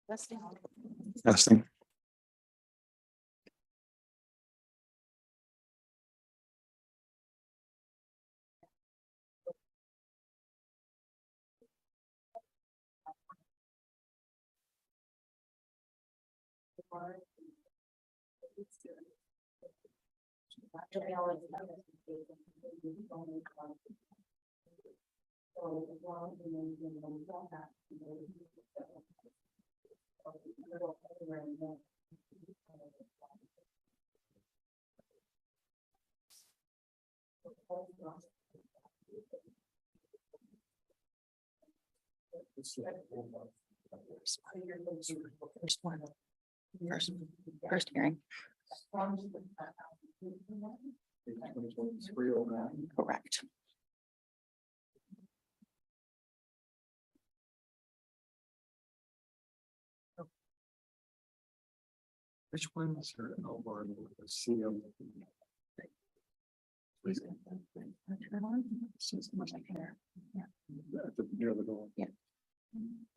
Testing. First hearing. Correct. Which one is her elbow? CEO. Near the door. Yeah.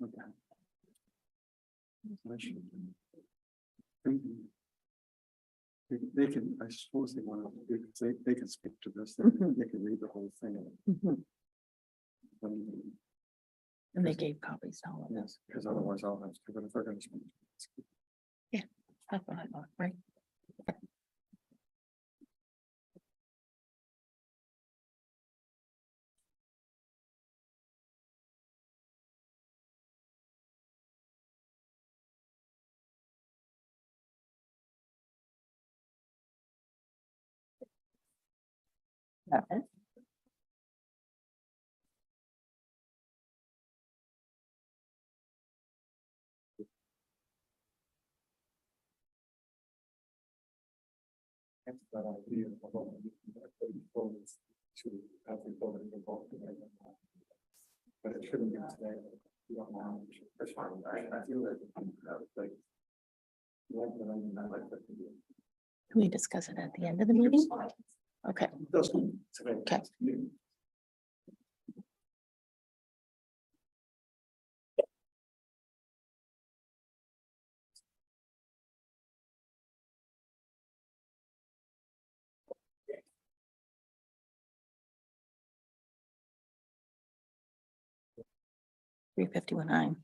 Okay. They can, I suppose they want to, they can speak to this, they can read the whole thing. And they gave copies to all of us. Because otherwise I'll have to, but if they're gonna speak. That's what I thought, right? Okay. That's that idea of to everybody involved in it. But it shouldn't be today. You don't know. That's fine. I feel that like. Can we discuss it at the end of the meeting? Okay. Okay. $351.9.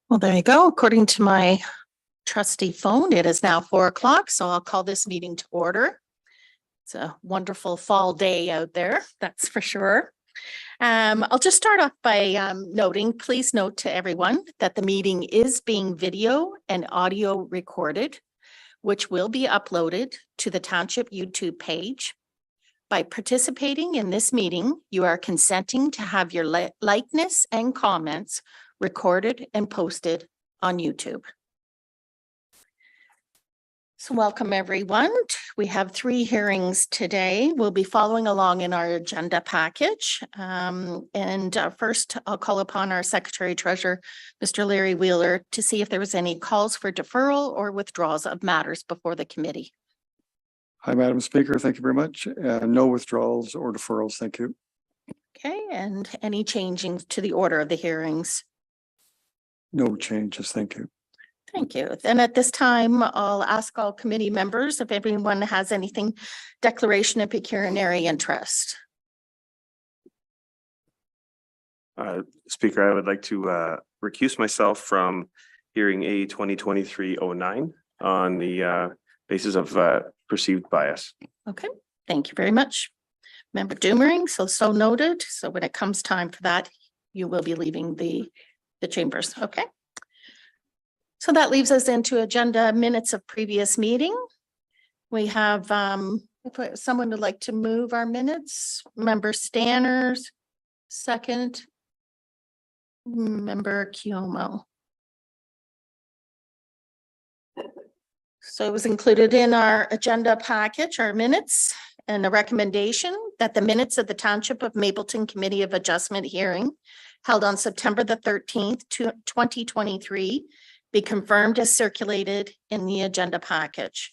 Well, there you go. According to my trusty phone, it is now 4 o'clock, so I'll call this meeting to order. It's a wonderful fall day out there, that's for sure. I'll just start off by noting, please note to everyone that the meeting is being video and audio recorded, which will be uploaded to the Township YouTube page. By participating in this meeting, you are consenting to have your likeness and comments recorded and posted on YouTube. So welcome, everyone. We have 3 hearings today. We'll be following along in our agenda package. First, I'll call upon our Secretary Treasurer, Mr. Larry Wheeler, to see if there was any calls for deferral or withdrawals of matters before the committee. Hi, Madam Speaker. Thank you very much. No withdrawals or deferrals. Thank you. Okay, and any changing to the order of the hearings? No changes. Thank you. Thank you. Then at this time, I'll ask all committee members if anyone has anything, declaration of pecuniary interest. Speaker, I would like to recuse myself from hearing A 2023-09 on the basis of perceived bias. Okay, thank you very much. Member Doomering, so noted. So when it comes time for that, you will be leaving the chambers. Okay. So that leaves us into agenda minutes of previous meeting. We have if someone would like to move our minutes, Member Stanners, second. Member Kiomo. So it was included in our agenda package, our minutes, and a recommendation that the minutes of the Township of Mapleton Committee of Adjustment hearing held on September the 13th, 2023 be confirmed as circulated in the agenda package.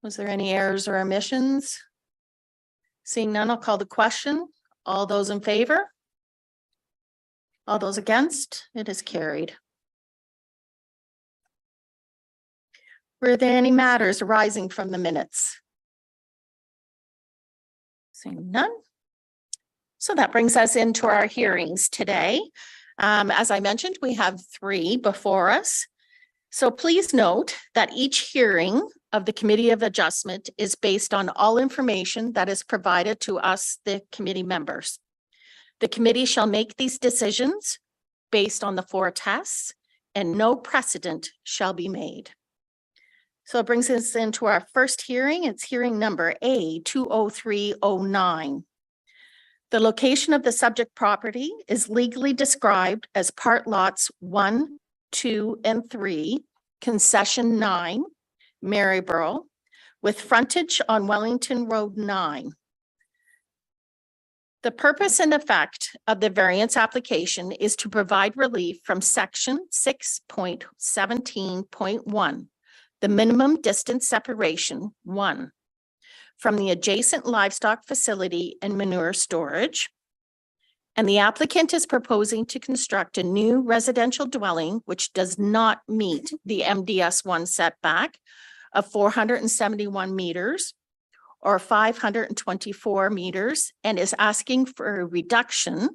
Was there any errors or omissions? Seeing none, I'll call the question. All those in favor? All those against? It is carried. Were there any matters arising from the minutes? Seeing none. So that brings us into our hearings today. As I mentioned, we have 3 before us. So please note that each hearing of the Committee of Adjustment is based on all information that is provided to us, the committee members. The committee shall make these decisions based on the 4 tests, and no precedent shall be made. So it brings us into our first hearing. It's hearing number A 20309. The location of the subject property is legally described as part lots 1, 2, and 3, concession 9, Maryborough, with frontage on Wellington Road 9. The purpose and effect of the variance application is to provide relief from section 6.17.1, the minimum distance separation 1, from the adjacent livestock facility and manure storage. And the applicant is proposing to construct a new residential dwelling which does not meet the MDS1 setback of 471 meters or 524 meters, and is asking for a reduction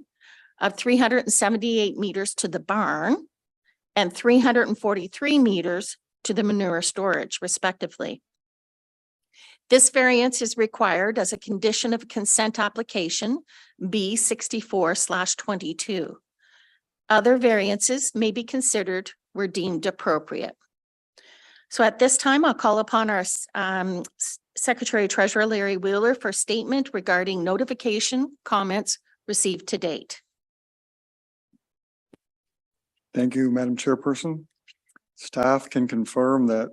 of 378 meters to the barn and 343 meters to the manure storage, respectively. This variance is required as a condition of consent application B64/22. Other variances may be considered were deemed appropriate. So at this time, I'll call upon our Secretary Treasurer Larry Wheeler for statement regarding notification comments received to date. Thank you, Madam Chairperson. Staff can confirm that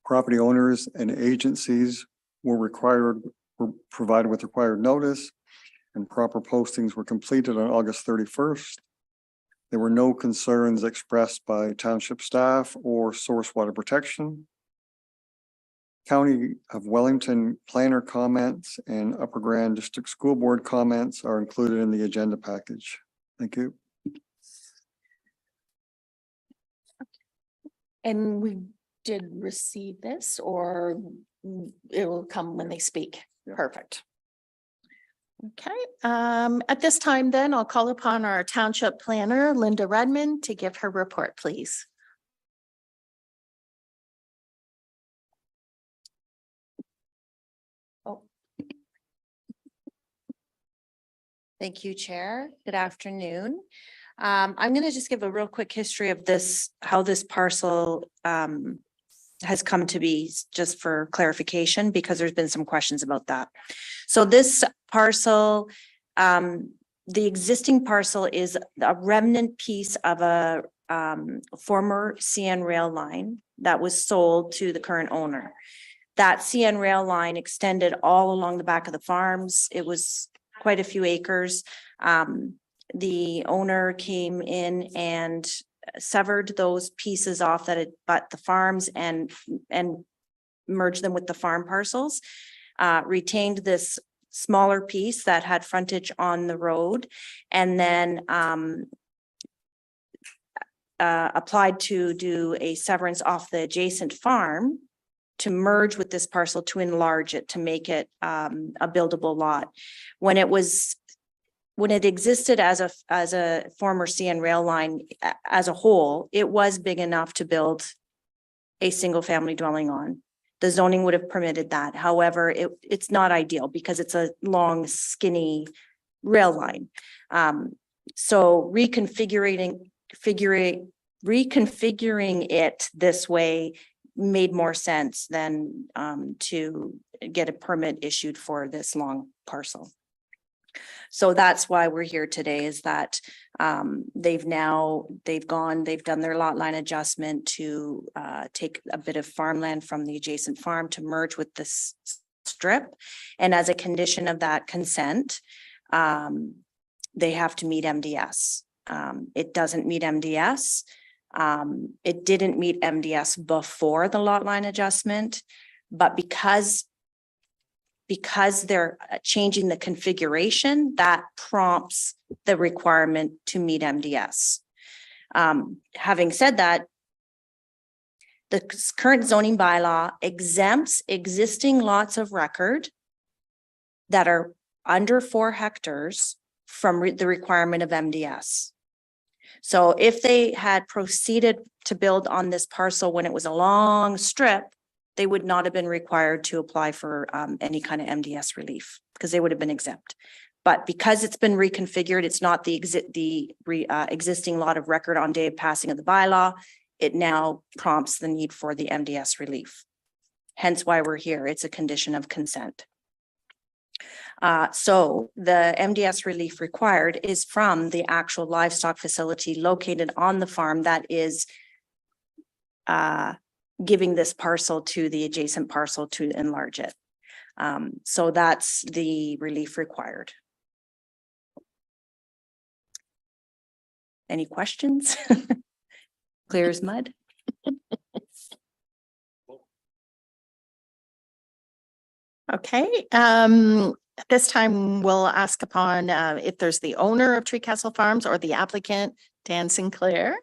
property owners and agencies were provided with required notice, and proper postings were completed on August 31st. There were no concerns expressed by township staff or source water protection. County of Wellington planner comments and Upper Grand District School Board comments are included in the agenda package. Thank you. And we did receive this, or it will come when they speak? Yeah. Perfect. Okay, at this time then, I'll call upon our township planner, Linda Redmond, to give her report, please. Thank you, Chair. Good afternoon. I'm going to just give a real quick history of this, how this parcel has come to be, just for clarification, because there's been some questions about that. So this parcel, the existing parcel is a remnant piece of a former CN rail line that was sold to the current owner. That CN rail line extended all along the back of the farms. It was quite a few acres. The owner came in and severed those pieces off that had bought the farms and merged them with the farm parcels, retained this smaller piece that had frontage on the road, and then applied to do a severance off the adjacent farm to merge with this parcel to enlarge it, to make it a buildable lot. When it existed as a former CN rail line as a whole, it was big enough to build a single family dwelling on. The zoning would have permitted that. However, it's not ideal because it's a long, skinny rail line. So reconfiguring it this way made more sense than to get a permit issued for this long parcel. So that's why we're here today, is that they've done their lot line adjustment to take a bit of farmland from the adjacent farm to merge with this strip. And as a condition of that consent, they have to meet MDS. It doesn't meet MDS. It didn't meet MDS before the lot line adjustment. But because they're changing the configuration, that prompts the requirement to meet MDS. Having said that, the current zoning bylaw exempts existing lots of record that are under 4 hectares from the requirement of MDS. So if they had proceeded to build on this parcel when it was a long strip, they would not have been required to apply for any kind of MDS relief because they would have been exempt. But because it's been reconfigured, it's not the existing lot of record on day of passing of the bylaw. It now prompts the need for the MDS relief. Hence why we're here. It's a condition of consent. So the MDS relief required is from the actual livestock facility located on the farm that is giving this parcel to the adjacent parcel to enlarge it. So that's the relief required. Any questions? Clear as mud. Okay, at this time we'll ask upon if there's the owner of Tree Castle Farms or the applicant, Dan Sinclair.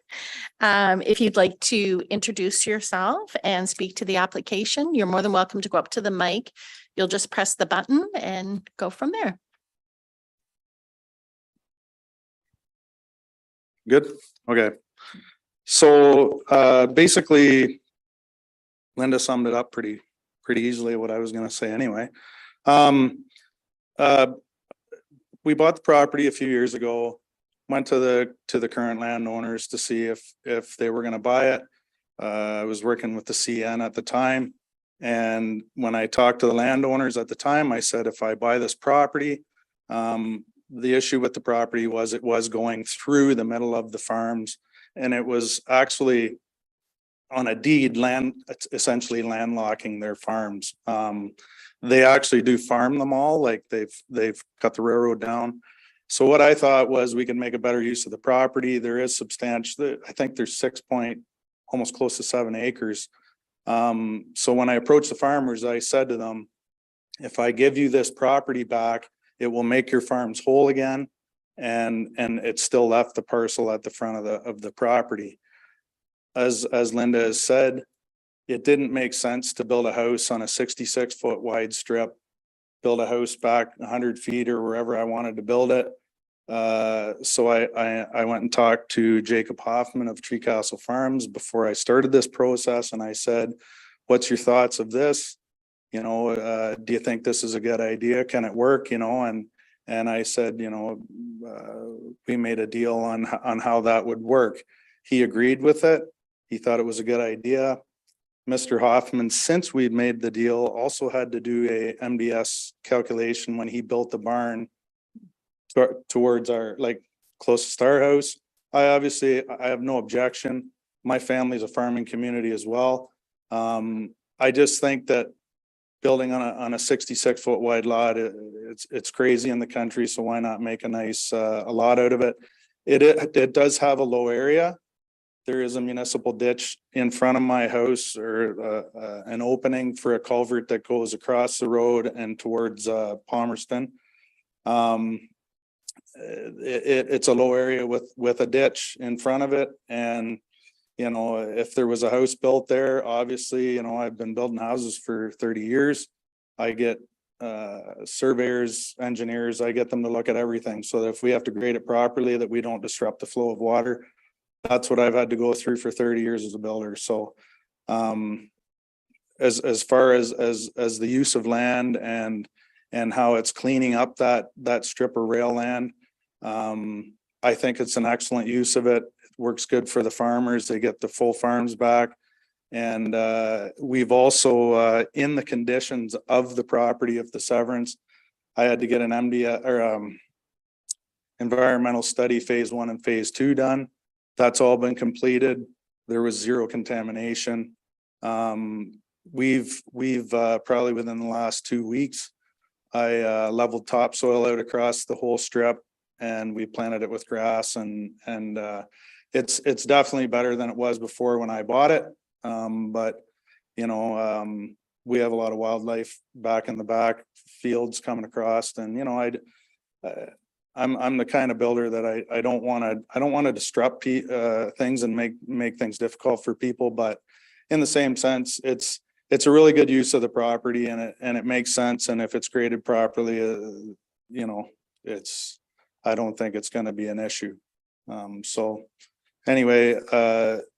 If you'd like to introduce yourself and speak to the application, you're more than welcome to go up to the mic. You'll just press the button and go from there. Good, okay. So basically, Linda summed it up pretty easily what I was gonna say anyway. We bought the property a few years ago, went to the current landowners to see if they were gonna buy it. I was working with the CN at the time. And when I talked to the landowners at the time, I said, if I buy this property, the issue with the property was it was going through the middle of the farms, and it was actually on a deed essentially landlocking their farms. They actually do farm them all, like they've cut the railroad down. So what I thought was we can make a better use of the property. There is substantial, I think there's almost close to 7 acres. So when I approached the farmers, I said to them, if I give you this property back, it will make your farms whole again. And it still left the parcel at the front of the property. As Linda has said, it didn't make sense to build a house on a 66-foot wide strip, build a house back 100 feet or wherever I wanted to build it. So I went and talked to Jacob Hoffman of Tree Castle Farms before I started this process. And I said, what's your thoughts of this? You know, do you think this is a good idea? Can it work? You know, and I said, you know, we made a deal on how that would work. He agreed with it. He thought it was a good idea. Mr. Hoffman, since we'd made the deal, also had to do a MDS calculation when he built the barn towards our, like, closest to our house. I have no objection. My family's a farming community as well. I just think that building on a 66-foot wide lot, it's crazy in the country. So why not make a nice a lot out of it? It does have a low area. There is a municipal ditch in front of my house, or an opening for a culvert that goes across the road and towards Palmerston. It's a low area with a ditch in front of it. And, you know, if there was a house built there, obviously, you know, I've been building houses for 30 years. I get surveyors, engineers, I get them to look at everything. So that if we have to grade it properly, that we don't disrupt the flow of water. That's what I've had to go through for 30 years as a builder. So as far as the use of land and how it's cleaning up that strip of rail land, I think it's an excellent use of it. It works good for the farmers. They get the full farms back. And we've also, in the conditions of the property of the severance, I had to get an environmental study phase 1 and phase 2 done. That's all been completed. There was zero contamination. We've probably within the last 2 weeks, I leveled topsoil out across the whole strip, and we planted it with grass, and it's definitely better than it was before when I bought it. But you know, we have a lot of wildlife back in the back, fields coming across, and I'm the kind of builder that I don't want to disrupt things and make things difficult for people, but in the same sense, it's a really good use of the property, and it makes sense, and if it's graded properly, I don't think it's going to be an issue. So anyway,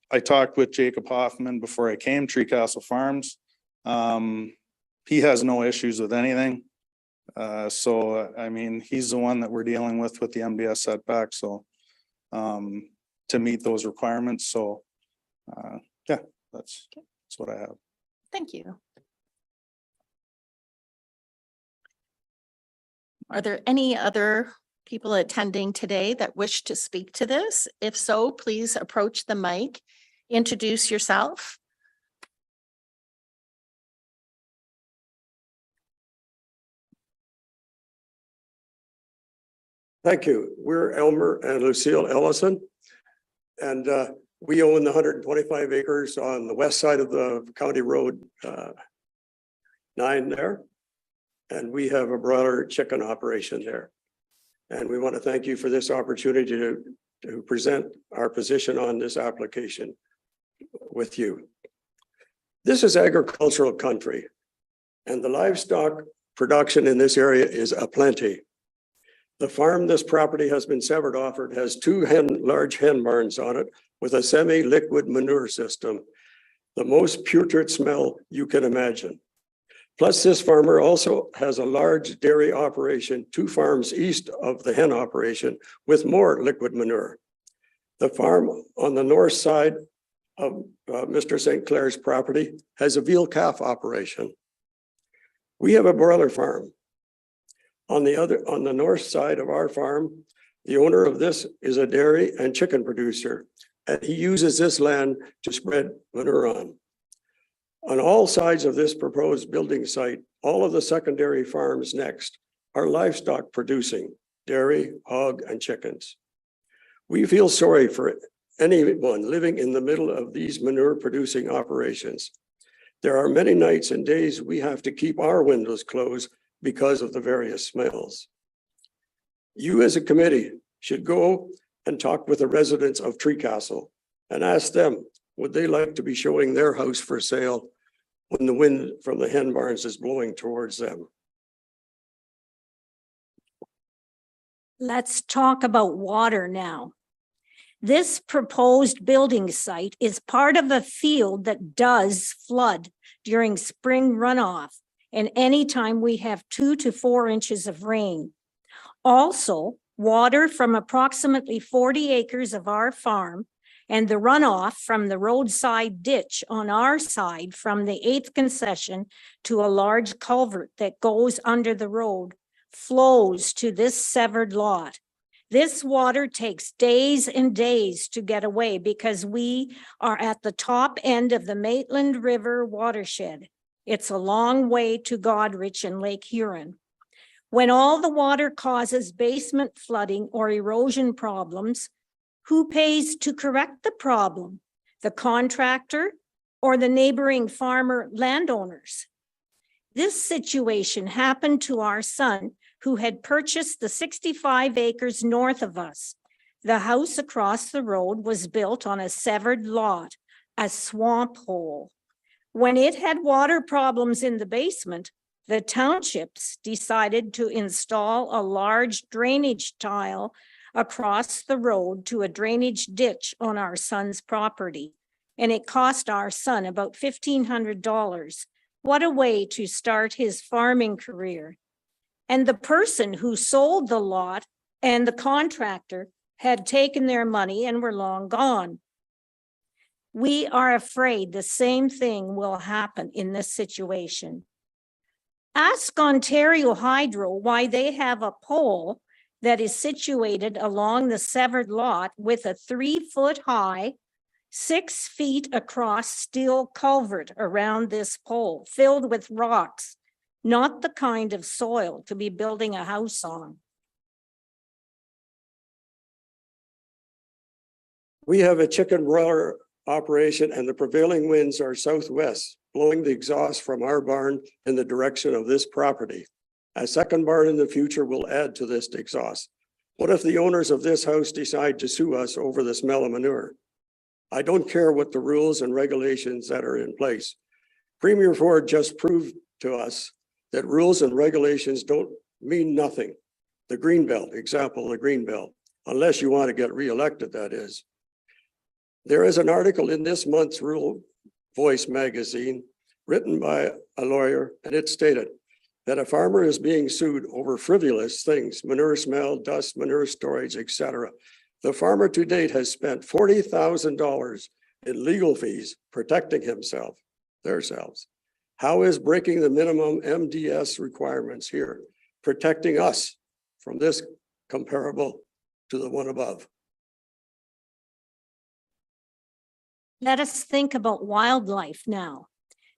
I talked with Jacob Hoffman before I came, Tree Castle Farms. He has no issues with anything. So I mean, he's the one that we're dealing with the MDS setback. So to meet those requirements. So yeah, that's what I have. Thank you. Are there any other people attending today that wish to speak to this? If so, please approach the mic, introduce yourself. Thank you. We're Elmer and Lucille Ellison. And we own the 125 acres on the west side of the County Road 9 there. And we have a broiler chicken operation there. And we want to thank you for this opportunity to present our position on this application with you. This is agricultural country, and the livestock production in this area is aplenty. The farm this property has been severed off it has 2 large hen barns on it with a semi-liquid manure system, the most putrid smell you can imagine. Plus, this farmer also has a large dairy operation 2 farms east of the hen operation with more liquid manure. The farm on the north side of Mr. St. Clair's property has a veal calf operation. We have a broiler farm. On the north side of our farm, the owner of this is a dairy and chicken producer, and he uses this land to spread manure on. On all sides of this proposed building site, all of the secondary farms next are livestock producing, dairy, hog, and chickens. We feel sorry for anyone living in the middle of these manure producing operations. There are many nights and days we have to keep our windows closed because of the various smells. You as a committee should go and talk with the residents of Tree Castle and ask them, would they like to be showing their house for sale when the wind from the hen barns is blowing towards them? Let's talk about water now. This proposed building site is part of a field that does flood during spring runoff and anytime we have 2 to 4 inches of rain. Also, water from approximately 40 acres of our farm and the runoff from the roadside ditch on our side from the 8th concession to a large culvert that goes under the road flows to this severed lot. This water takes days and days to get away because we are at the top end of the Maitland River watershed. It's a long way to Goderich and Lake Huron. When all the water causes basement flooding or erosion problems, who pays to correct the problem? The contractor or the neighboring farmer landowners? This situation happened to our son, who had purchased the 65 acres north of us. The house across the road was built on a severed lot, a swamp hole. When it had water problems in the basement, the townships decided to install a large drainage tile across the road to a drainage ditch on our son's property. And it cost our son about $1,500. What a way to start his farming career. And the person who sold the lot and the contractor had taken their money and were long gone. We are afraid the same thing will happen in this situation. Ask Ontario Hydro why they have a pole that is situated along the severed lot with a 3-foot high, 6 feet across steel culvert around this pole filled with rocks, not the kind of soil to be building a house on. We have a chicken broiler operation and the prevailing winds are southwest, blowing the exhaust from our barn in the direction of this property. A second barn in the future will add to this exhaust. What if the owners of this house decide to sue us over the smell of manure? I don't care what the rules and regulations that are in place. Premier Ford just proved to us that rules and regulations don't mean nothing. The Greenbelt, example, the Greenbelt, unless you want to get reelected, that is. There is an article in this month's Rural Voice magazine written by a lawyer, and it stated that a farmer is being sued over frivolous things, manure smell, dust, manure storage, etc. The farmer to date has spent $40,000 in legal fees protecting himself, themselves. How is breaking the minimum MDS requirements here protecting us from this comparable to the one above? Let us think about wildlife now.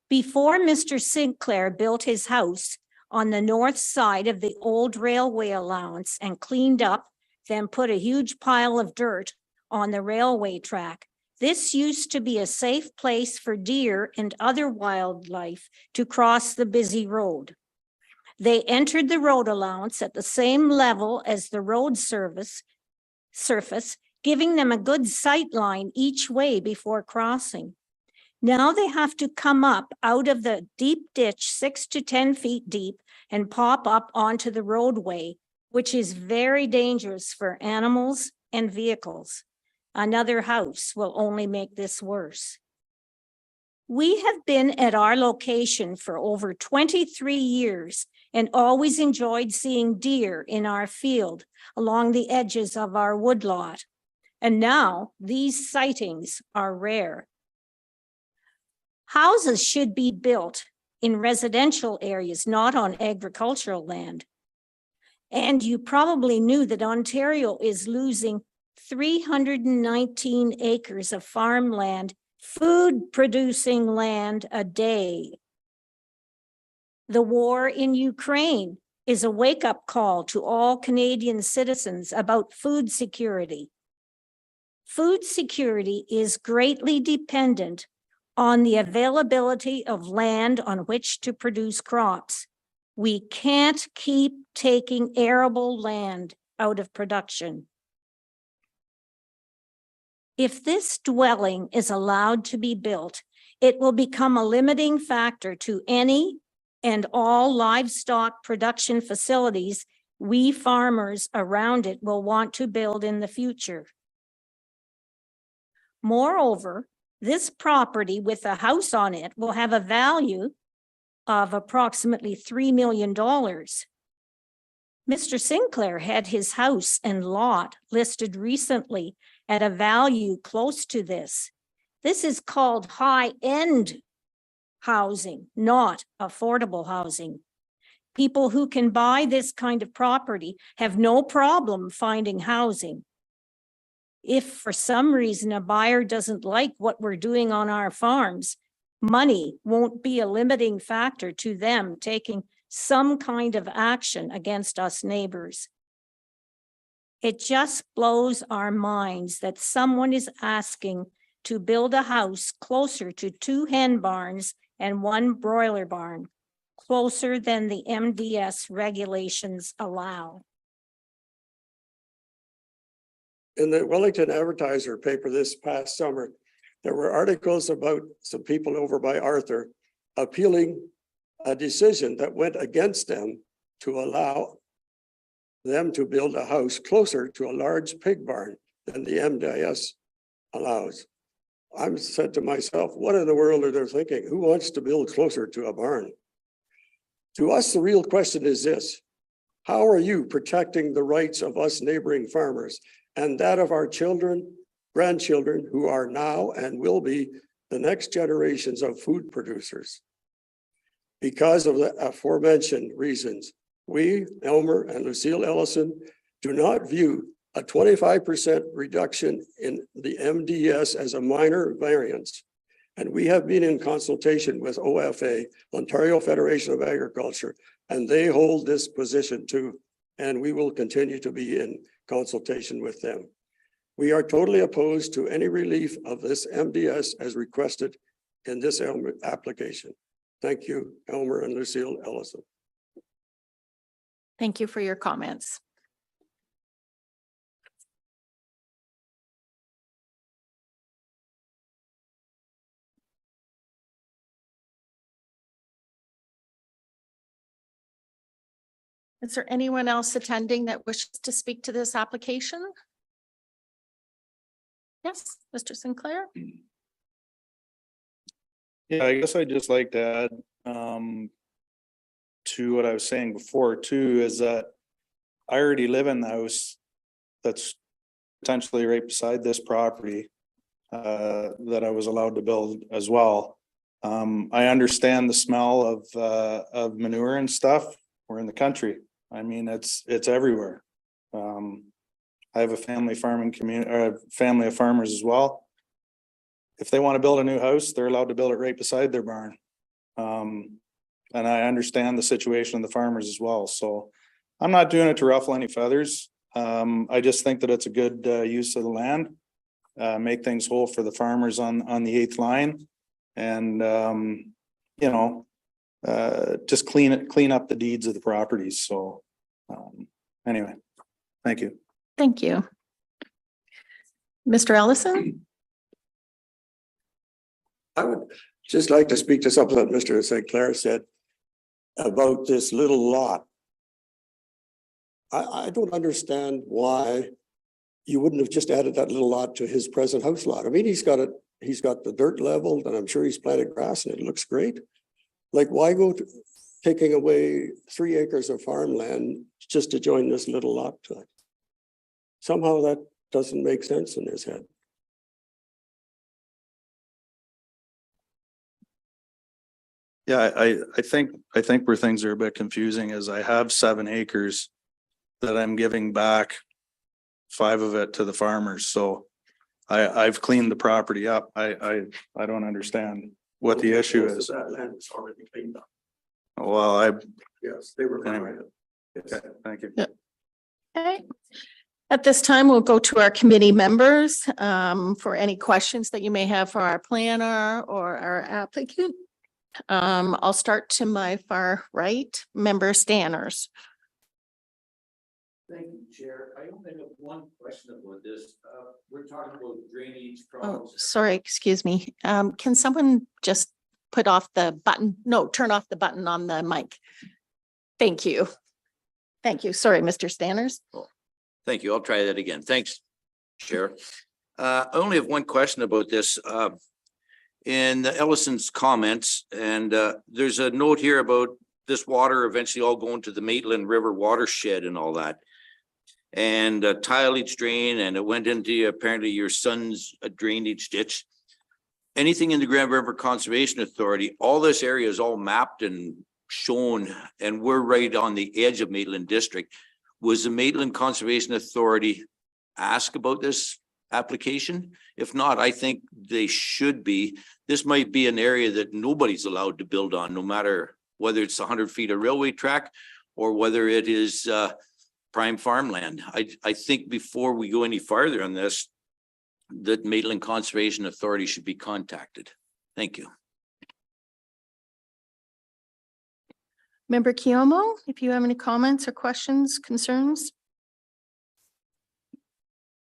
Before Mr. Sinclair built his house on the north side of the old railway allowance and cleaned up, then put a huge pile of dirt on the railway track, this used to be a safe place for deer and other wildlife to cross the busy road. They entered the road allowance at the same level as the road surface, giving them a good sight line each way before crossing. Now they have to come up out of the deep ditch 6 to 10 feet deep and pop up onto the roadway, which is very dangerous for animals and vehicles. Another house will only make this worse. We have been at our location for over 23 years and always enjoyed seeing deer in our field along the edges of our woodlot. And now these sightings are rare. Houses should be built in residential areas, not on agricultural land. And you probably knew that Ontario is losing 319 acres of farmland, food producing land a day. The war in Ukraine is a wake-up call to all Canadian citizens about food security. Food security is greatly dependent on the availability of land on which to produce crops. We can't keep taking arable land out of production. If this dwelling is allowed to be built, it will become a limiting factor to any and all livestock production facilities we farmers around it will want to build in the future. Moreover, this property with a house on it will have a value of approximately $3 million. Mr. Sinclair had his house and lot listed recently at a value close to this. This is called high-end housing, not affordable housing. People who can buy this kind of property have no problem finding housing. If for some reason a buyer doesn't like what we're doing on our farms, money won't be a limiting factor to them taking some kind of action against us neighbors. It just blows our minds that someone is asking to build a house closer to 2 hen barns and 1 broiler barn, closer than the MDS regulations allow. In the Wellington Advertiser paper this past summer, there were articles about some people over by Arthur appealing a decision that went against them to allow them to build a house closer to a large pig barn than the MDS allows. I said to myself, what in the world are they thinking? Who wants to build closer to a barn? To us, the real question is this: how are you protecting the rights of us neighboring farmers and that of our children, grandchildren, who are now and will be the next generations of food producers? Because of the aforementioned reasons, we, Elmer and Lucille Ellison, do not view a 25% reduction in the MDS as a minor variance. And we have been in consultation with OFA, Ontario Federation of Agriculture, and they hold this position too. And we will continue to be in consultation with them. We are totally opposed to any relief of this MDS as requested in this application. Thank you, Elmer and Lucille Ellison. Thank you for your comments. Is there anyone else attending that wishes to speak to this application? Yes, Mr. Sinclair? Yeah, I guess I'd just like to add, to what I was saying before too, is that I already live in the house that's potentially right beside this property, that I was allowed to build as well. I understand the smell of manure and stuff. We're in the country. I mean, it's everywhere. I have a family farming community, or a family of farmers as well. If they want to build a new house, they're allowed to build it right beside their barn. And I understand the situation of the farmers as well, so I'm not doing it to ruffle any feathers. I just think that it's a good use of the land. Make things whole for the farmers on the 8th line. And you know, just clean up the deeds of the properties, so anyway, thank you. Thank you. Mr. Ellison? I would just like to speak to something that Mr. St. Clair said about this little lot. I don't understand why you wouldn't have just added that little lot to his present house lot. I mean, he's got the dirt leveled, and I'm sure he's planted grass and it looks great. Like, why go to taking away 3 acres of farmland just to join this little lot to it? Somehow that doesn't make sense in his head. Yeah, I think where things are a bit confusing is I have 7 acres that I'm giving back, 5 of it to the farmers, so I've cleaned the property up. I don't understand what the issue is. That land is already cleaned up. Well, Yes, they were. Anyway. Yes. okay, thank you. Okay. At this time, we'll go to our committee members for any questions that you may have for our planner or our applicant. I'll start to my far right, Member Stanners. Thank you, Chair. I only have one question about this. We're talking about drainage Oh, problems. sorry, excuse me. Can someone just put off the button? No, turn off the button on the mic. Thank you. Thank you. Sorry, Mr. Stanners. Thank you. I'll try that again. Thanks, Chair. I only have one question about this. In Ellison's comments, and there's a note here about this water eventually all going to the Maitland River watershed and all that. And tile each drain, and it went into apparently your son's drainage ditch. Anything in the Grand River Conservation Authority, all this area is all mapped and shown, and we're right on the edge of Maitland District. Was the Maitland Conservation Authority asked about this application? If not, I think they should be. This might be an area that nobody's allowed to build on, no matter whether it's 100 feet of railway track or whether it is prime farmland. I think before we go any farther on this, that Maitland Conservation Authority should be contacted. Thank you. Member Kiomo, if you have any comments or questions, concerns?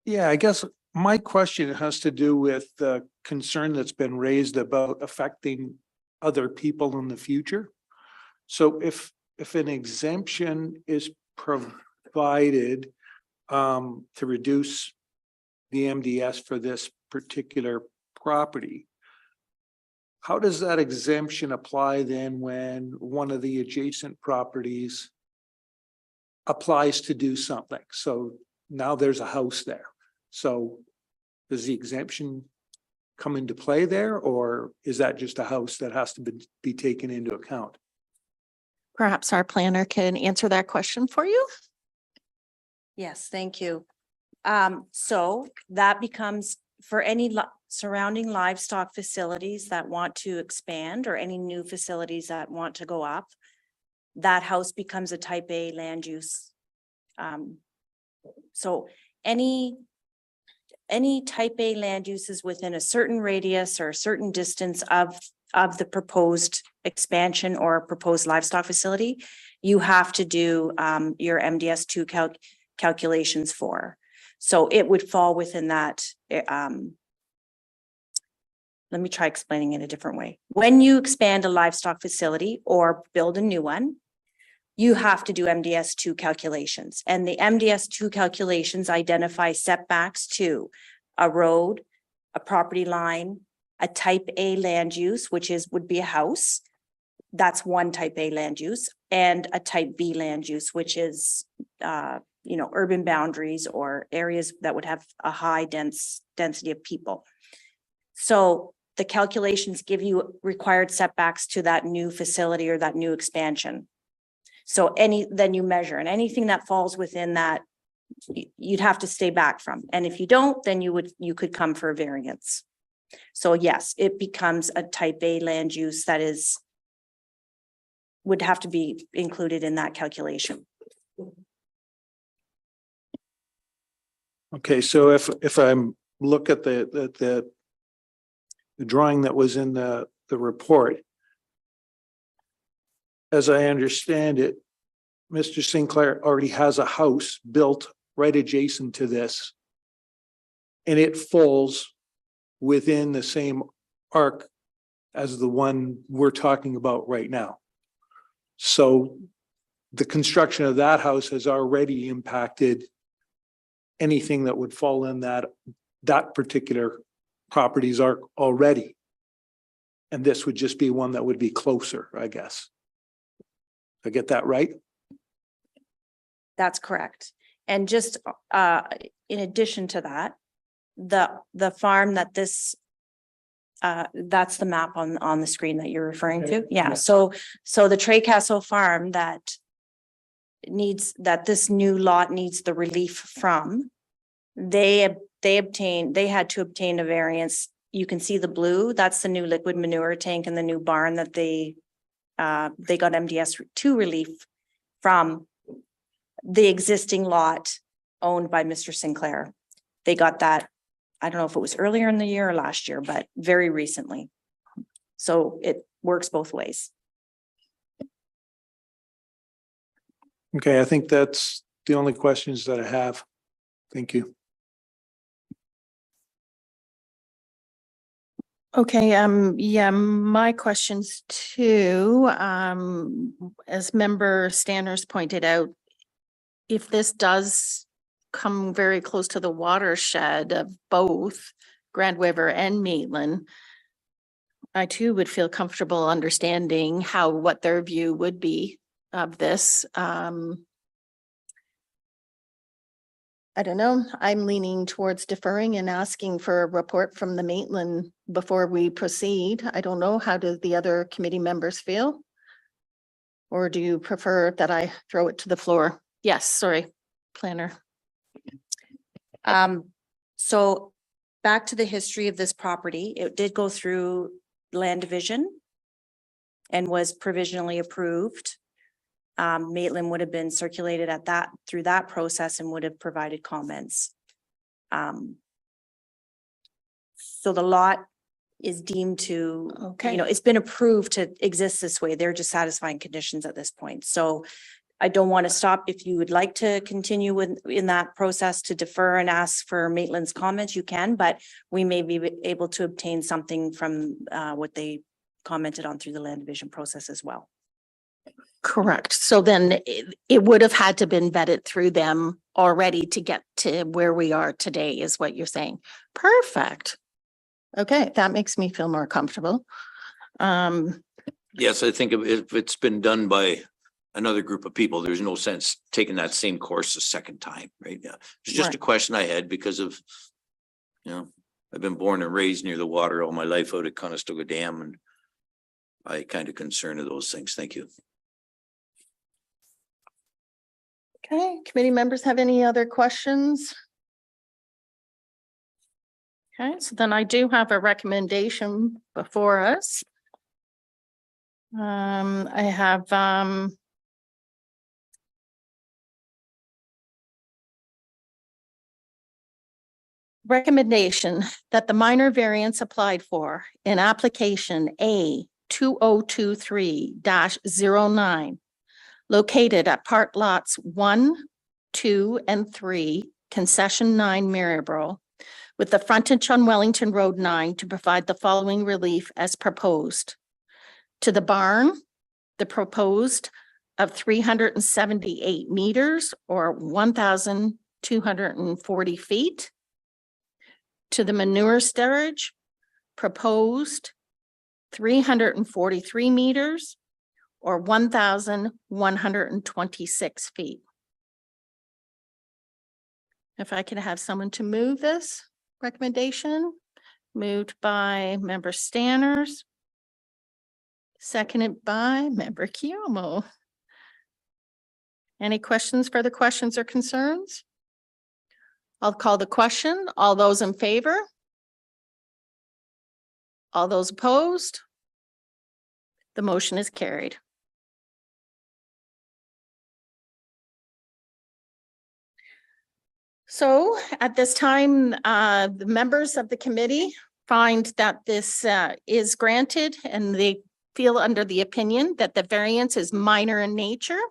Yeah, I guess my question has to do with the concern that's been raised about affecting other people in the future. So if an exemption is provided to reduce the MDS for this particular property, how does that exemption apply then when one of the adjacent properties applies to do something? So now there's a house there. So does the exemption come into play there, or is that just a house that has to be taken into account? Perhaps our planner can answer that question for you. Yes, thank you. So that becomes for any surrounding livestock facilities that want to expand, or any new facilities that want to go up, that house becomes a type A land use. So any any type A land uses within a certain radius or a certain distance of the proposed expansion or proposed livestock facility, you have to do your MDS two calculations for. So it would fall within that. Let me try explaining it a different way. When you expand a livestock facility or build a new one, you have to do MDS two calculations, and the MDS two calculations identify setbacks to a road, a property line, a type A land use, which would be a house. That's one type A land use, and a type B land use, which is, urban boundaries or areas that would have a high density of people. So the calculations give you required setbacks to that new facility or that new expansion. So then you measure, and anything that falls within that, you'd have to stay back from. And if you don't, then you could come for a variance. So yes, it becomes a type A land use that would have to be included in that calculation. Okay, so if I'm look at the drawing that was in the report, as I understand it, Mr. Sinclair already has a house built right adjacent to this. And it falls within the same arc as the one we're talking about right now. So the construction of that house has already impacted anything that would fall in that particular property's arc already. And this would just be one that would be closer, I guess. I get that right? That's correct. And just in addition to that, the farm that that's the map on the screen that you're referring to. Yeah. So the Trey Castle farm that this new lot needs the relief from, they had to obtain a variance. You can see the blue, that's the new liquid manure tank and the new barn that they got MDS2 relief from the existing lot owned by Mr. Sinclair. They got that, I don't know if it was earlier in the year or last year, but very recently. So it works both ways. Okay, I think that's the only questions that I have. Thank you. Okay, yeah, my questions too, as member Stanners pointed out, if this does come very close to the watershed of both Grand River and Maitland, I too would feel comfortable understanding what their view would be of this. I don't know. I'm leaning towards deferring and asking for a report from the Maitland before we proceed. I don't know. How do the other committee members feel? Or do you prefer that I throw it to the floor? Yes, sorry, planner. So back to the history of this property, it did go through land division and was provisionally approved. Maitland would have been circulated through that process and would have provided comments. So the lot is deemed to, it's been approved to exist this way. They're just satisfying conditions at this point. So I don't want to stop. If you would like to continue in that process to defer and ask for Maitland's comments, you can, but we may be able to obtain something from what they commented on through the land division process as well. Correct. So then it would have had to been vetted through them already to get to where we are today, is what you're saying. Perfect. Okay, that makes me feel more comfortable. Yes, I think if it's been done by another group of people, there's no sense taking that same course a second time, right? Yeah. It's just a question I had because of, I've been born and raised near the water all my life out at Conestoga Dam, and I kind of concerned of those things. Thank you. Okay, committee members have any other questions? Okay, so then I do have a recommendation before us. I have Recommendation that the minor variance applied for in application A 2023-09 located at part lots 1, 2, and 3, concession 9 Maryborough, with the frontage on Wellington Road 9 to provide the following relief as proposed. To the barn, the proposed of 378 meters or 1,240 feet. To the manure storage, proposed 343 meters or 1,126 feet. If I could have someone to move this recommendation, moved by member Stanners, seconded by member Kiyomo. Any questions, further questions or concerns? I'll call the question. All those in favor? All those opposed? The motion is carried. So at this time, the members of the committee find that this is granted and they feel under the opinion that the variance is minor in nature.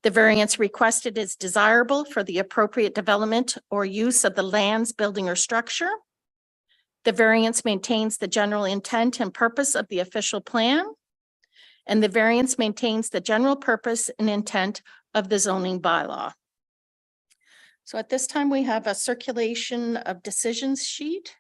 The variance requested is desirable for the appropriate development or use of the lands, building, or structure. The variance maintains the general intent and purpose of the official plan. And the variance maintains the general purpose and intent of the zoning bylaw. So at this time, we have a circulation of decisions sheet.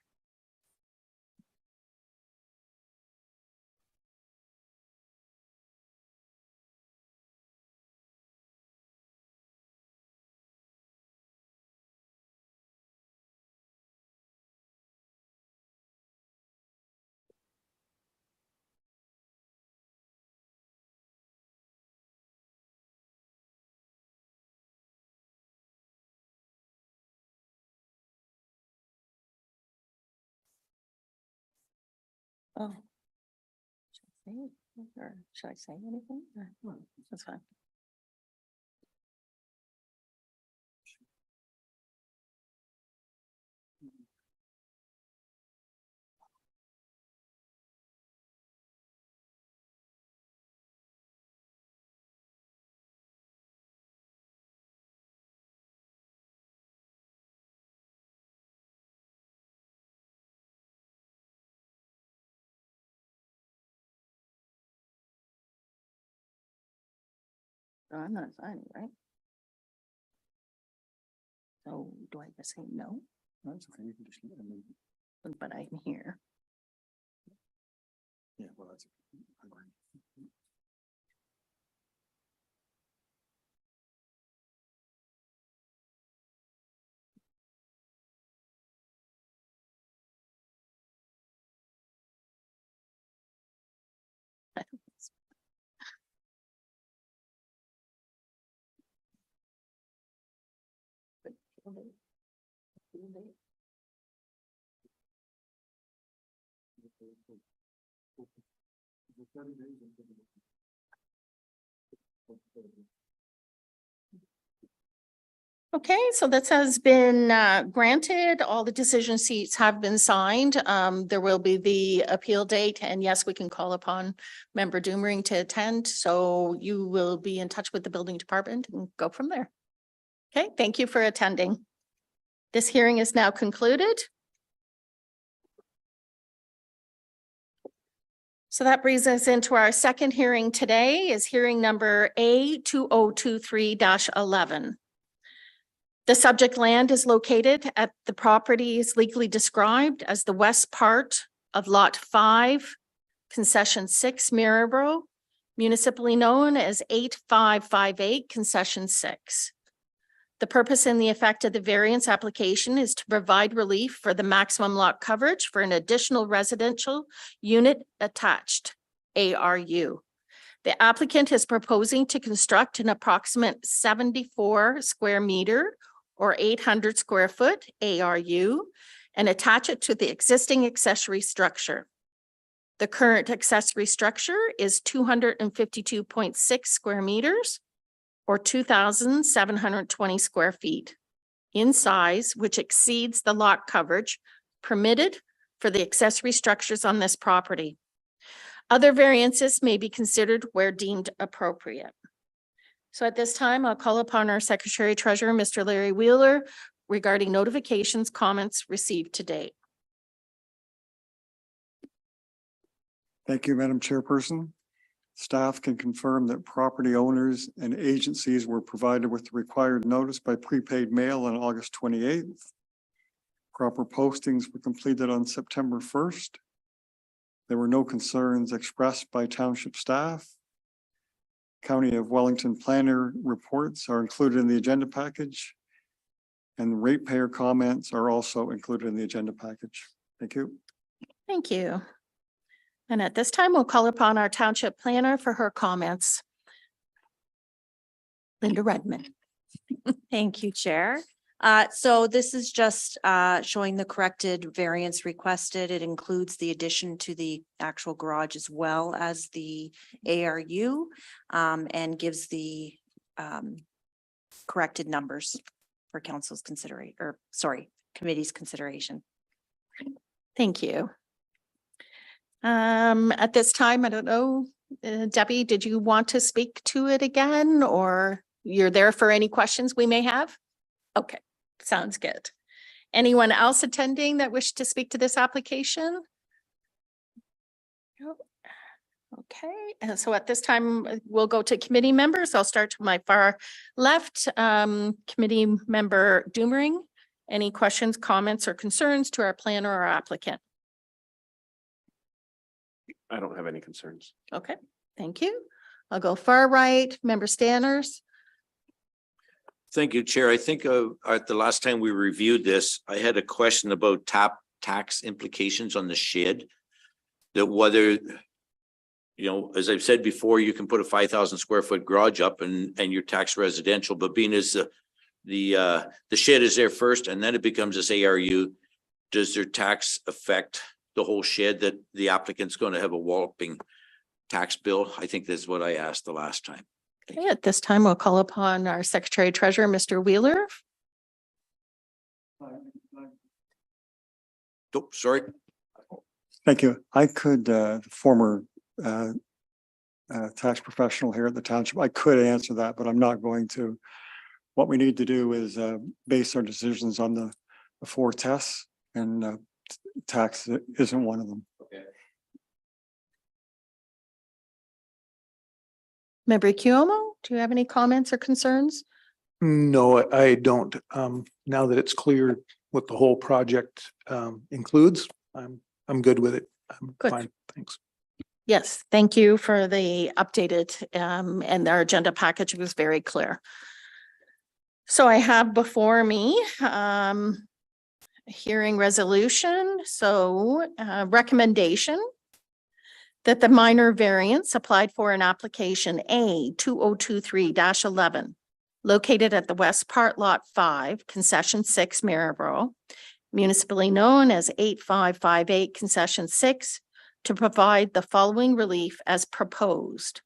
Oh. Should I say anything? No, that's fine. No, I'm not signing, right? So do I just say no? That's okay. You can just, I mean, But I'm here. yeah, well, that's. Okay, so this has been granted. All the decision seats have been signed. There will be the appeal date, and yes, we can call upon member Doomering to attend. So you will be in touch with the building department and go from there. Okay, thank you for attending. This hearing is now concluded. So that brings us into our second hearing today, is hearing number A 2023-11. The subject land is located at the property is legally described as the west part of Lot 5, Concession 6, Maryborough, municipally known as 8558 Concession 6. The purpose and the effect of the variance application is to provide relief for the maximum lot coverage for an additional residential unit attached, ARU. The applicant is proposing to construct an approximate 74 square meter or 800 square foot ARU and attach it to the existing accessory structure. The current accessory structure is 252.6 square meters or 2,720 square feet. in size which exceeds the lot coverage permitted for the accessory structures on this property. Other variances may be considered where deemed appropriate. So at this time, I'll call upon our Secretary Treasurer, Mr. Larry Wheeler, regarding notifications, comments received to date. Thank you, Madam Chairperson. Staff can confirm that property owners and agencies were provided with the required notice by prepaid mail on August 28th. Proper postings were completed on September 1st. There were no concerns expressed by township staff. County of Wellington planner reports are included in the agenda package. And the ratepayer comments are also included in the agenda package. Thank you. Thank you. And at this time, we'll call upon our township planner for her comments. Linda Redmond. Thank you, Chair. So this is just showing the corrected variance requested. It includes the addition to the actual garage as well as the ARU, and gives the corrected numbers for council's consideration, or sorry, committee's consideration. Thank you. At this time, I don't know, Debbie, did you want to speak to it again, or you're there for any questions we may have? Okay, sounds good. Anyone else attending that wish to speak to this application? Nope. Okay, and so at this time, we'll go to committee members. I'll start to my far left. Committee member Doomering, any questions, comments, or concerns to our planner or applicant? I don't have any concerns. Okay, thank you. I'll go far right, member Stanners. Thank you, Chair. I think at the last time we reviewed this, I had a question about tax implications on the shed. That whether, you know, as I've said before, you can put a 5,000 square foot garage up and you're tax residential, but being as the shed is there first and then it becomes this ARU, does their tax affect the whole shed that the applicant's going to have a walloping tax bill? I think that's what I asked the last time. Okay, at this time, we'll call upon our Secretary Treasurer, Mr. Wheeler. Oh, sorry. Thank you. I could, former tax professional here at the township, I could answer that, but I'm not going to. What we need to do is base our decisions on the 4 tests, and tax isn't one of them. Okay. Member Cuomo, do you have any comments or concerns? No, I don't. Now that it's clear what the whole project includes, I'm good with it. I'm Good. fine. Thanks. Yes, thank you for the updated, and our agenda package was very clear. So I have before me, hearing resolution. So, recommendation that the minor variance applied for in application A 2023-11 located at the west part lot 5, concession 6, Maryborough, municipally known as 8558 concession 6, to provide the following relief as proposed.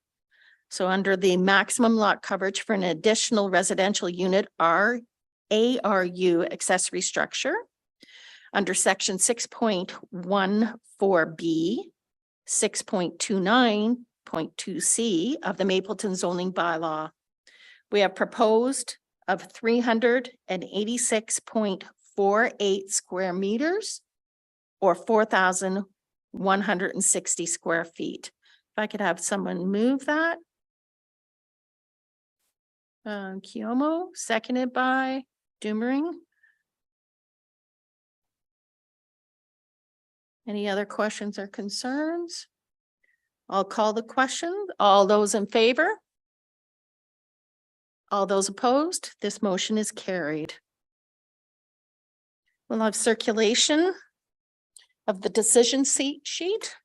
So under the maximum lot coverage for an additional residential unit ARU accessory structure, under section 6.14B, 6.29.2C of the Mapleton zoning bylaw, we have proposed of 386.48 square meters or 4,160 square feet. If I could have someone move that. Cuomo, seconded by Doomering. Any other questions or concerns? I'll call the question. All those in favor? All those opposed? This motion is carried. We'll have circulation of the decision sheet.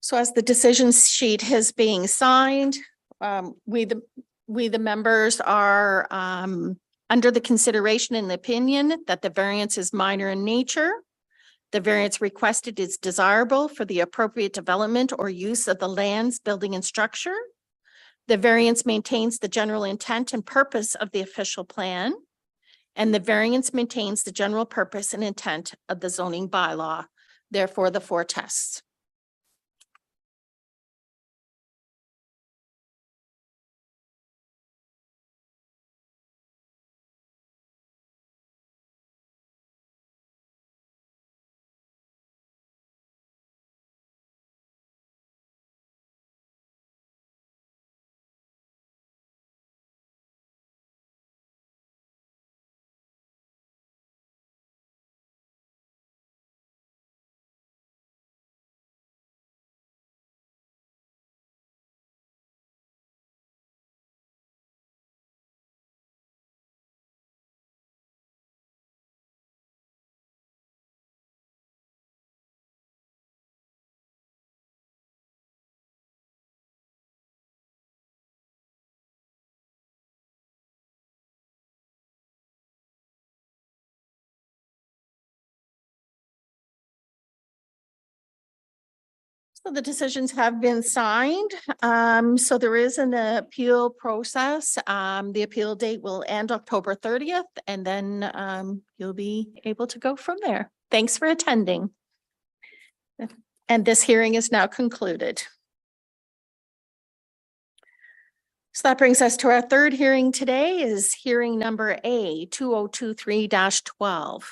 So as the decision sheet is being signed, we the members are under the consideration and the opinion that the variance is minor in nature. The variance requested is desirable for the appropriate development or use of the lands, building and structure. The variance maintains the general intent and purpose of the official plan. And the variance maintains the general purpose and intent of the zoning bylaw. Therefore, the 4 tests. So the decisions have been signed. So there is an appeal process. The appeal date will end October 30th, and then you'll be able to go from there. Thanks for attending. And this hearing is now concluded. So that brings us to our 3rd hearing today is hearing number A 2023-12.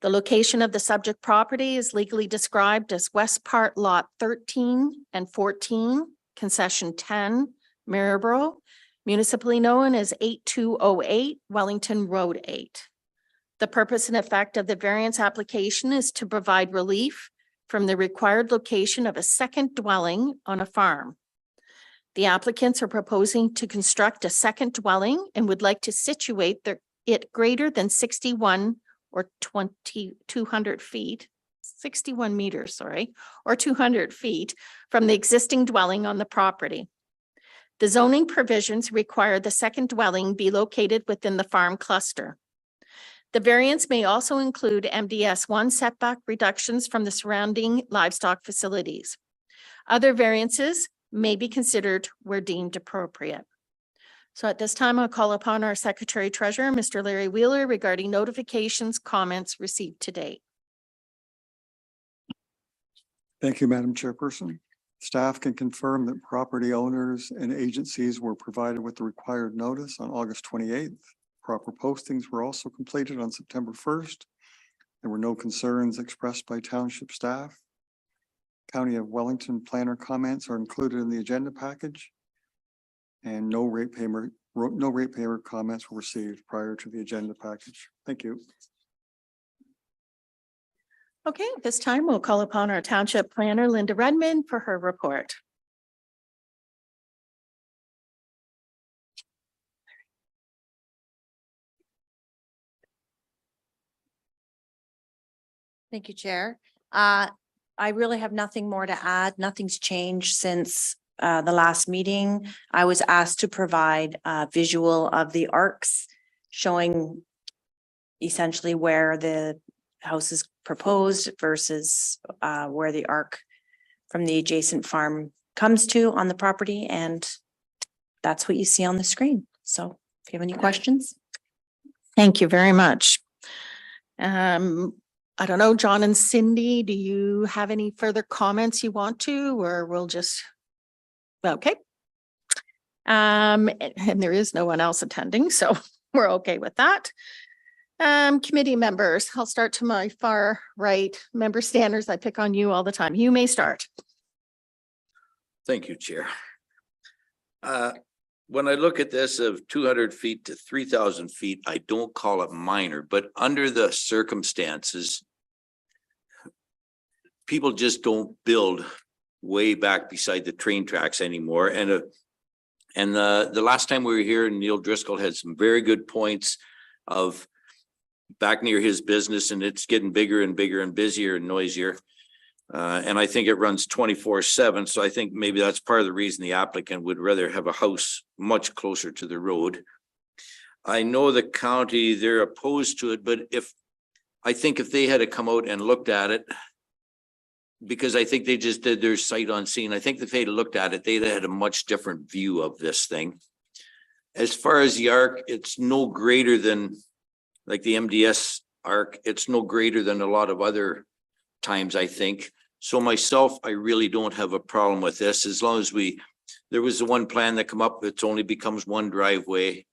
The location of the subject property is legally described as West Part Lot 13 and 14, Concession 10, Maryborough, municipally known as 8208 Wellington Road 8. The purpose and effect of the variance application is to provide relief from the required location of a second dwelling on a farm. The applicants are proposing to construct a second dwelling and would like to situate it greater than 61 or 200 feet, 61 meters, or 200 feet from the existing dwelling on the property. The zoning provisions require the second dwelling be located within the farm cluster. The variance may also include MDS1 setback reductions from the surrounding livestock facilities. Other variances may be considered where deemed appropriate. So at this time, I'll call upon our Secretary Treasurer, Mr. Larry Wheeler, regarding notifications, comments received to date. Thank you, Madam Chairperson. Staff can confirm that property owners and agencies were provided with the required notice on August 28th. Proper postings were also completed on September 1st. There were no concerns expressed by township staff. County of Wellington planner comments are included in the agenda package. And no ratepayer comments were received prior to the agenda package. Thank you. Okay, at this time, we'll call upon our township planner, Linda Redmond, for her report. Thank you, Chair. I really have nothing more to add. Nothing's changed since the last meeting. I was asked to provide a visual of the arcs showing essentially where the house is proposed versus where the arc from the adjacent farm comes to on the property. And that's what you see on the screen. So if you have any questions. Thank you very much. I don't know, John and Cindy, do you have any further comments you want to, or we'll just, okay. And there is no one else attending, so we're okay with that. Committee members, I'll start to my far right. Member Standers, I pick on you all the time. You may start. Thank you, Chair. When I look at this of 200 feet to 3,000 feet, I don't call it minor, but under the circumstances, people just don't build way back beside the train tracks anymore. And the last time we were here, Neil Driscoll had some very good points of back near his business, and it's getting bigger and bigger and busier and noisier. And I think it runs 24/7, so I think maybe that's part of the reason the applicant would rather have a house much closer to the road. I know the county, they're opposed to it, but I think if they had to come out and looked at it, because I think they just did their sight unseen, I think if they'd looked at it, they'd had a much different view of this thing. As far as the arc, it's no greater than, like the MDS arc, it's no greater than a lot of other times, I think. So myself, I really don't have a problem with this, as long as there was the one plan that come up, it only becomes one driveway.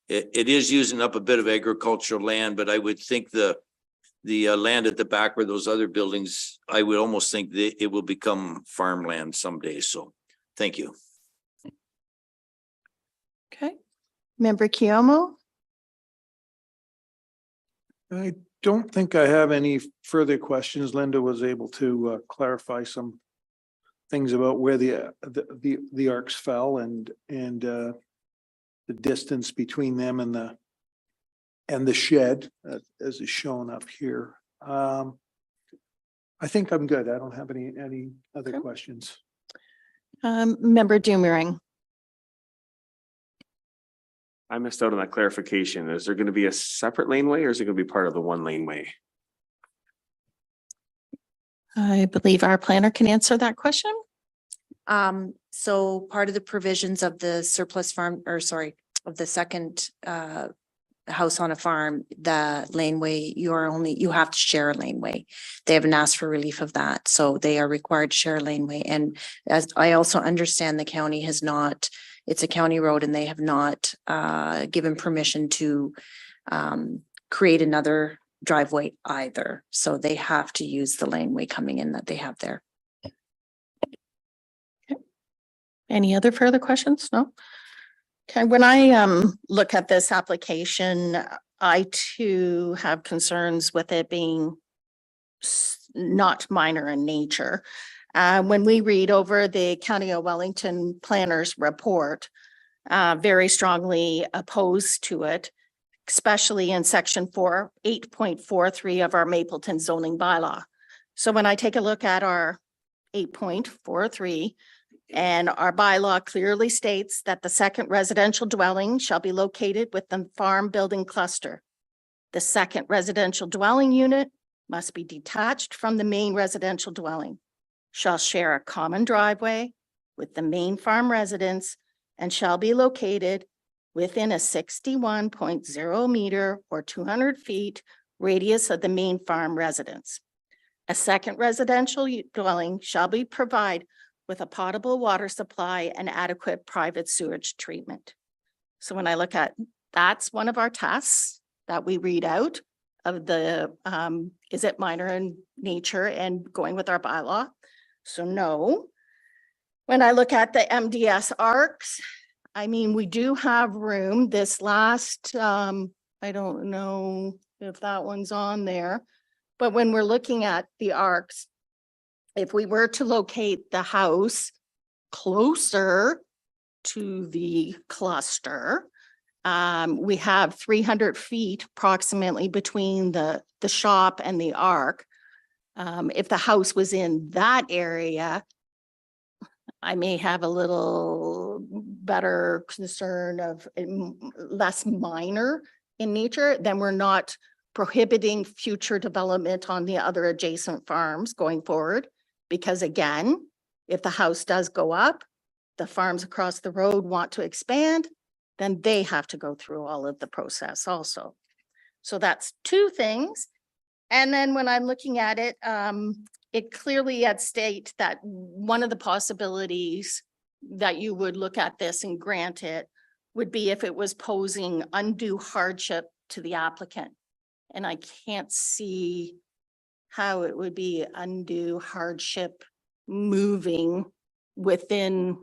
It is using up a bit of agricultural land, but I would think the land at the back where those other buildings, I would almost think that it will become farmland someday. So thank you. Okay. Member Kiyomo? I don't think I have any further questions. Linda was able to clarify some things about where the arcs fell and the distance between them and the shed, as is shown up here. I think I'm good. I don't have any other Okay. questions. Member Doomerang? I missed out on that clarification. Is there going to be a separate laneway or is it going to be part of the one laneway? I believe our planner can answer that question. So part of the provisions of the surplus farm, or sorry, of the second house on a farm, the laneway, you have to share a laneway. They haven't asked for relief of that, so they are required to share a laneway. And as I also understand, the county has not, it's a county road and they have not given permission to create another driveway either. So they have to use the laneway coming in that they have there. Any other further questions? No? Okay, when I look at this application, I too have concerns with it being not minor in nature. When we read over the County of Wellington Planner's report, very strongly opposed to it, especially in section 8.43 of our Mapleton zoning bylaw. So when I take a look at our 8.43, and our bylaw clearly states that the second residential dwelling shall be located within the farm building cluster. The second residential dwelling unit must be detached from the main residential dwelling, shall share a common driveway with the main farm residence, and shall be located within a 61.0 meter or 200 feet radius of the main farm residence. A second residential dwelling shall be provided with a potable water supply and adequate private sewage treatment. So when I look at, that's one of our tests that we read out of the, is it minor in nature and going with our bylaw? So no. When I look at the MDS arcs, I mean, we do have room. This last, I don't know if that one's on there, but when we're looking at the arcs, if we were to locate the house closer to the cluster, we have 300 feet approximately between the shop and the arc. If the house was in that area, I may have a little better concern of less minor in nature. Then we're not prohibiting future development on the other adjacent farms going forward. Because again, if the house does go up, the farms across the road want to expand, then they have to go through all of the process also. So that's two things. And then when I'm looking at it, it clearly at state that one of the possibilities that you would look at this and grant it would be if it was posing undue hardship to the applicant. And I can't see how it would be undue hardship moving within,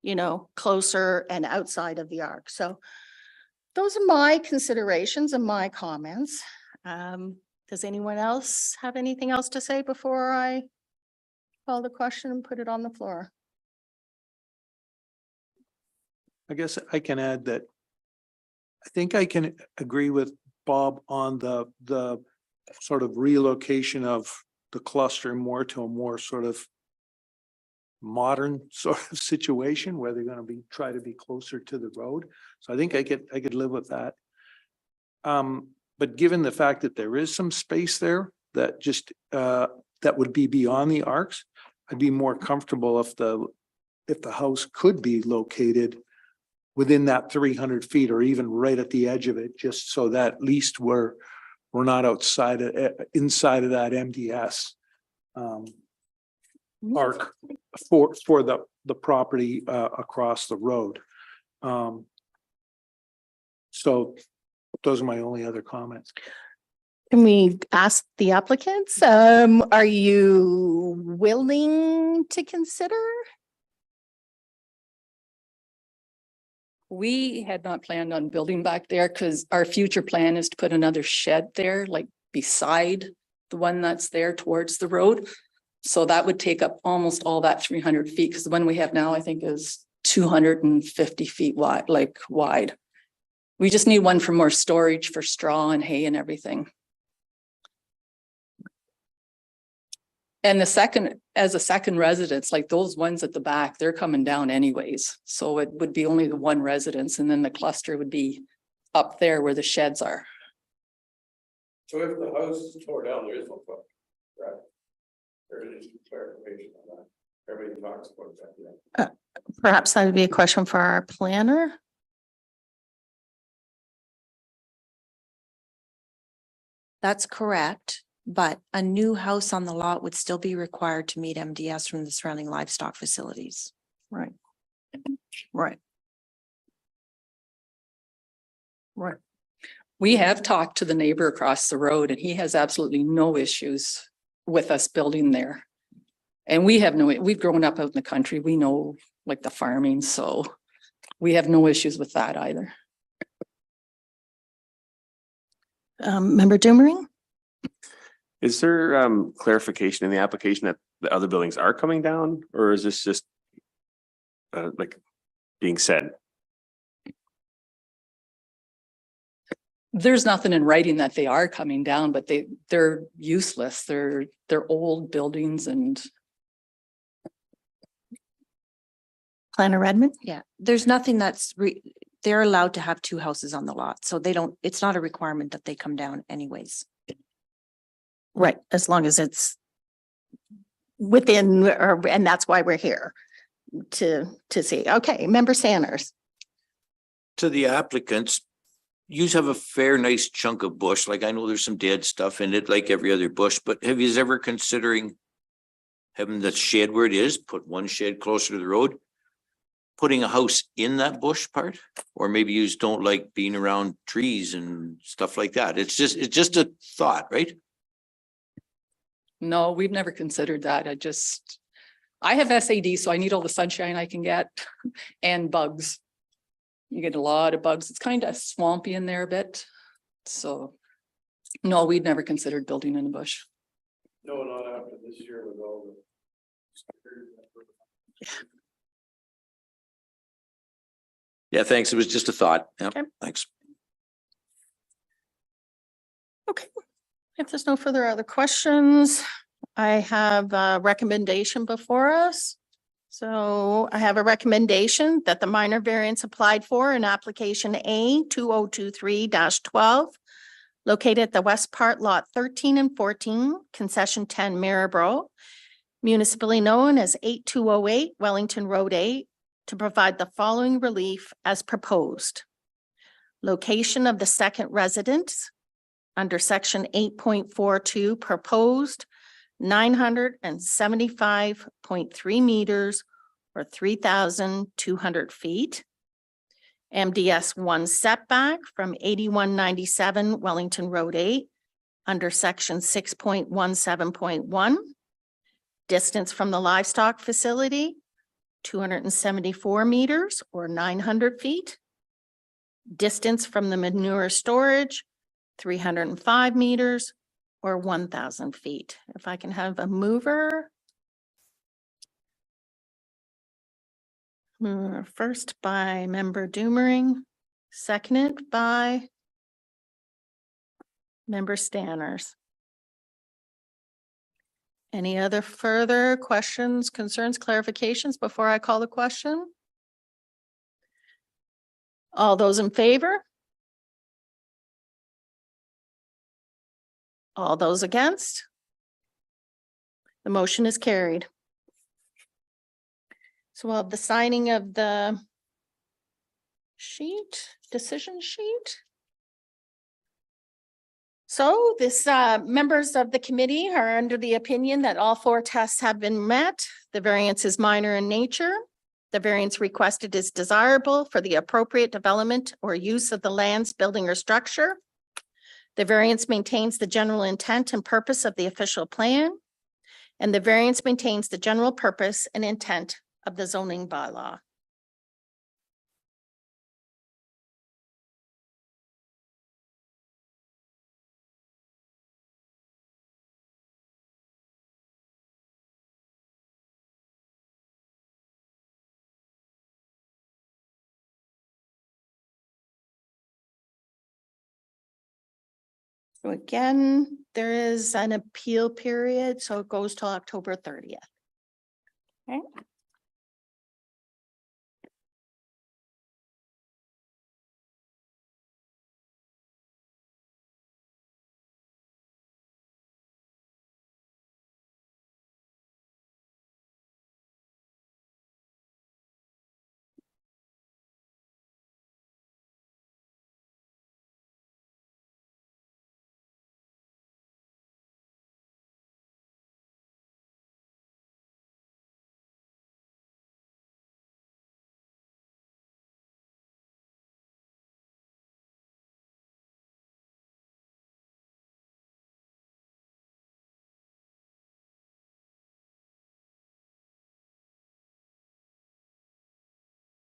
you know, closer and outside of the arc. So those are my considerations and my comments. Does anyone else have anything else to say before I call the question and put it on the floor? I guess I can add that I think I can agree with Bob on the sort of relocation of the cluster more to a more sort of modern sort of situation where they're gonna be, try to be closer to the road. So I think I could live with that. But given the fact that there is some space there that just, that would be beyond the arcs, I'd be more comfortable if the house could be located within that 300 feet or even right at the edge of it, just so that at least we're not outside, inside of that MDS arc for the property across the road. So those are my only other comments. Can we ask the applicants, are you willing to consider? We had not planned on building back there because our future plan is to put another shed there, like beside the one that's there towards the road. So that would take up almost all that 300 feet, because the one we have now, I think, is 250 feet wide, like wide. We just need one for more storage for straw and hay and everything. And the second, as a second residence, like those ones at the back, they're coming down anyways. So it would be only the one residence, and then the cluster would be up there where the sheds are. So if the house is tore down, there is no problem, right? There is clarification on that. Everybody talks about that, yeah. Perhaps that would be a question for our planner. That's correct, but a new house on the lot would still be required to meet MDS from the surrounding livestock facilities. Right. Right. Right. We have talked to the neighbor across the road, and he has absolutely no issues with us building there. And we have no, we've grown up out in the country. We know like the farming, so we have no issues with that either. Member Doomering? Is there clarification in the application that the other buildings are coming down, or is this just like being said? There's nothing in writing that they are coming down, but they're useless. They're old buildings and. Planner Redmond? Yeah, there's nothing they're allowed to have two houses on the lot, so they don't, it's not a requirement that they come down anyways. Right, as long as it's within, and that's why we're here to see. Okay, Member Sanders. To the applicants, you have a fair nice chunk of bush, like I know there's some dead stuff in it, like every other bush, but have you ever considering having the shed where it is, put one shed closer to the road? Putting a house in that bush part, or maybe you just don't like being around trees and stuff like that. It's just a thought, right? No, we've never considered that. I have SAD, so I need all the sunshine I can get and bugs. You get a lot of bugs. It's kind of swampy in there a bit. So no, we'd never considered building in a bush. No, not after this year with all the. Yeah, thanks. It was just a thought. Yeah, Okay. thanks. Okay, if there's no further other questions, I have a recommendation before us. So I have a recommendation that the minor variance applied for in application A 2023-12 located at the west part lot 13 and 14, concession 10 Maryborough, municipally known as 8208 Wellington Road 8, to provide the following relief as proposed. Location of the second residence under section 8.42 proposed 975.3 meters or 3,200 feet. MDS 1 setback from 8197 Wellington Road 8 under section 6.17.1. Distance from the livestock facility 274 meters or 900 feet. Distance from the manure storage 305 meters or 1,000 feet. If I can have a mover. First by Member Doomering, seconded by Member Stanners. Any other further questions, concerns, clarifications before I call the question? All those in favor? All those against? The motion is carried. So we'll have the signing of the decision sheet. So this, members of the committee are under the opinion that all 4 tests have been met. The variance is minor in nature. The variance requested is desirable for the appropriate development or use of the lands, building, or structure. The variance maintains the general intent and purpose of the official plan. And the variance maintains the general purpose and intent of the zoning bylaw. So again, there is an appeal period, so it goes till October 30th. Okay.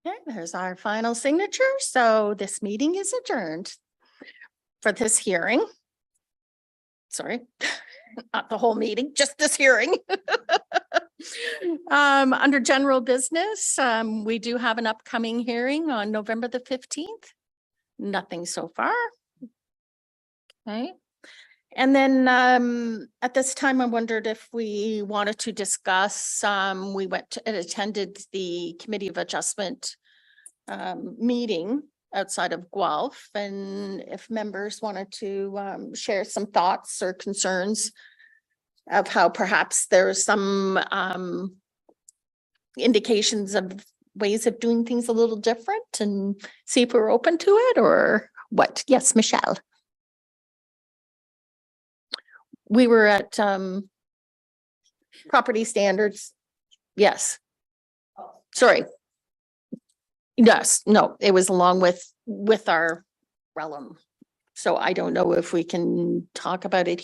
Okay, there's our final signature. So this meeting is adjourned for this hearing. Sorry, not the whole meeting, just this hearing. Under general business, we do have an upcoming hearing on November the 15th. Nothing so far. Okay. And then at this time, I wondered if we wanted to discuss, we went to, and attended the Committee of Adjustment meeting outside of Guelph, and if members wanted to share some thoughts or concerns of how perhaps there's some indications of ways of doing things a little different, and see if we're open to it or what. Yes, Michelle. We were at property standards. Yes. Sorry. Yes, no, it was along with our realm. So I don't know if we can talk about it